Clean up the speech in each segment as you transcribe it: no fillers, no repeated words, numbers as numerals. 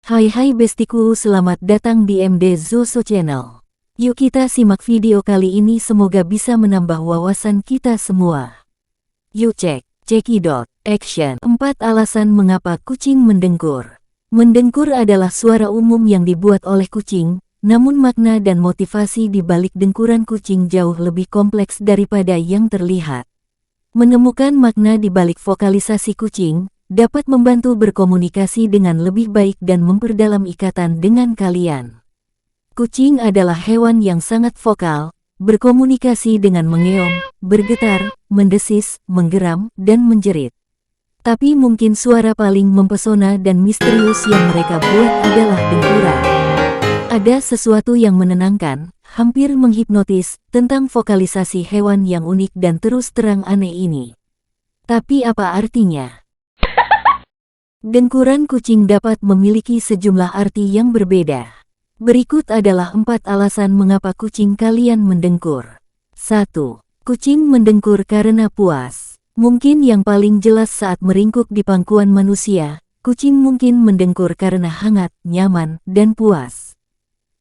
Hai bestiku, selamat datang di MD Zoso Channel. Yuk kita simak video kali ini, semoga bisa menambah wawasan kita semua. Yuk cekidot, action. 4 alasan mengapa kucing mendengkur. Mendengkur adalah suara umum yang dibuat oleh kucing, namun makna dan motivasi di balik dengkuran kucing jauh lebih kompleks daripada yang terlihat. Menemukan makna di balik vokalisasi kucing dapat membantu berkomunikasi dengan lebih baik dan memperdalam ikatan dengan kalian. Kucing adalah hewan yang sangat vokal, berkomunikasi dengan mengeong, bergetar, mendesis, menggeram, dan menjerit. Tapi mungkin suara paling mempesona dan misterius yang mereka buat adalah dengkuran. Ada sesuatu yang menenangkan, hampir menghipnotis, tentang vokalisasi hewan yang unik dan terus terang aneh ini. Tapi apa artinya? Dengkuran kucing dapat memiliki sejumlah arti yang berbeda. Berikut adalah 4 alasan mengapa kucing kalian mendengkur. 1. Kucing mendengkur karena puas. Mungkin yang paling jelas saat meringkuk di pangkuan manusia, kucing mungkin mendengkur karena hangat, nyaman, dan puas.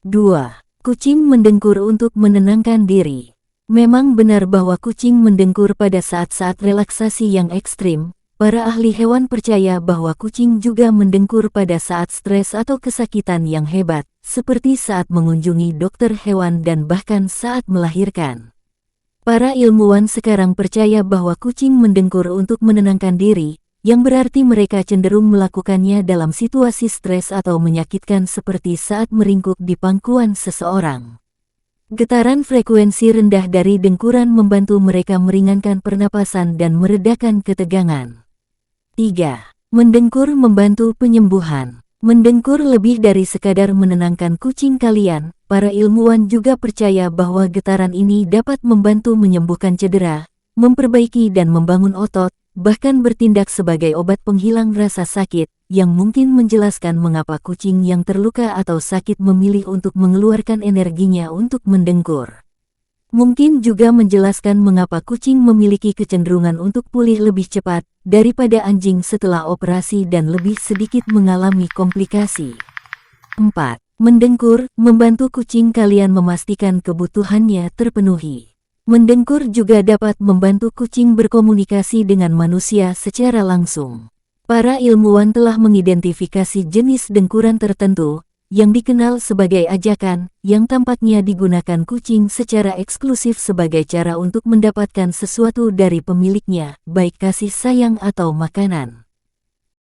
2. Kucing mendengkur untuk menenangkan diri. Memang benar bahwa kucing mendengkur pada saat-saat relaksasi yang ekstrim. Para ahli hewan percaya bahwa kucing juga mendengkur pada saat stres atau kesakitan yang hebat, seperti saat mengunjungi dokter hewan dan bahkan saat melahirkan. Para ilmuwan sekarang percaya bahwa kucing mendengkur untuk menenangkan diri, yang berarti mereka cenderung melakukannya dalam situasi stres atau menyakitkan seperti saat meringkuk di pangkuan seseorang. Getaran frekuensi rendah dari dengkuran membantu mereka meringankan pernapasan dan meredakan ketegangan. 3. Mendengkur membantu penyembuhan. Mendengkur lebih dari sekadar menenangkan kucing kalian. Para ilmuwan juga percaya bahwa getaran ini dapat membantu menyembuhkan cedera, memperbaiki dan membangun otot, bahkan bertindak sebagai obat penghilang rasa sakit, yang mungkin menjelaskan mengapa kucing yang terluka atau sakit memilih untuk mengeluarkan energinya untuk mendengkur. Mungkin juga menjelaskan mengapa kucing memiliki kecenderungan untuk pulih lebih cepat daripada anjing setelah operasi dan lebih sedikit mengalami komplikasi. 4. Mendengkur membantu kucing kalian memastikan kebutuhannya terpenuhi. Mendengkur juga dapat membantu kucing berkomunikasi dengan manusia secara langsung. Para ilmuwan telah mengidentifikasi jenis dengkuran tertentu, yang dikenal sebagai ajakan, yang tampaknya digunakan kucing secara eksklusif sebagai cara untuk mendapatkan sesuatu dari pemiliknya, baik kasih sayang atau makanan.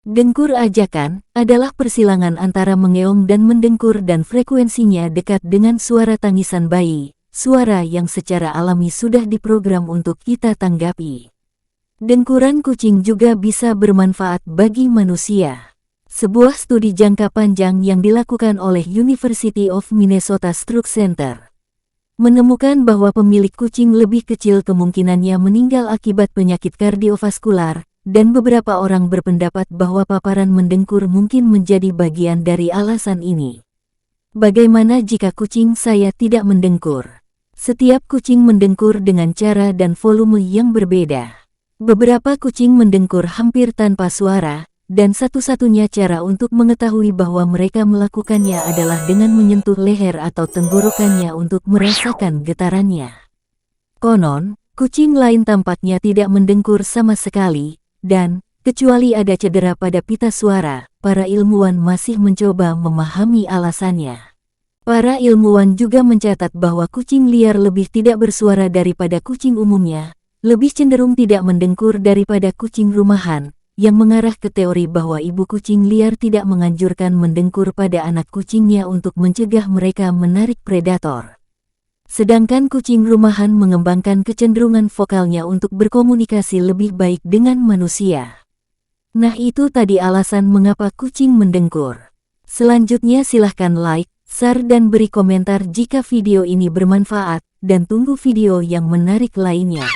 Dengkur ajakan adalah persilangan antara mengeong dan mendengkur dan frekuensinya dekat dengan suara tangisan bayi, suara yang secara alami sudah diprogram untuk kita tanggapi. Dengkuran kucing juga bisa bermanfaat bagi manusia. Sebuah studi jangka panjang yang dilakukan oleh University of Minnesota Stroke Center menemukan bahwa pemilik kucing lebih kecil kemungkinannya meninggal akibat penyakit kardiovaskular, dan beberapa orang berpendapat bahwa paparan mendengkur mungkin menjadi bagian dari alasan ini. Bagaimana jika kucing saya tidak mendengkur? Setiap kucing mendengkur dengan cara dan volume yang berbeda. Beberapa kucing mendengkur hampir tanpa suara, dan satu-satunya cara untuk mengetahui bahwa mereka melakukannya adalah dengan menyentuh leher atau tenggorokannya untuk merasakan getarannya. Konon, kucing lain tampaknya tidak mendengkur sama sekali, dan, kecuali ada cedera pada pita suara, para ilmuwan masih mencoba memahami alasannya. Para ilmuwan juga mencatat bahwa kucing liar lebih tidak bersuara daripada kucing umumnya, lebih cenderung tidak mendengkur daripada kucing rumahan, yang mengarah ke teori bahwa ibu kucing liar tidak menganjurkan mendengkur pada anak kucingnya untuk mencegah mereka menarik predator. Sedangkan kucing rumahan mengembangkan kecenderungan vokalnya untuk berkomunikasi lebih baik dengan manusia. Nah, itu tadi alasan mengapa kucing mendengkur. Selanjutnya silahkan like, share dan beri komentar jika video ini bermanfaat, dan tunggu video yang menarik lainnya.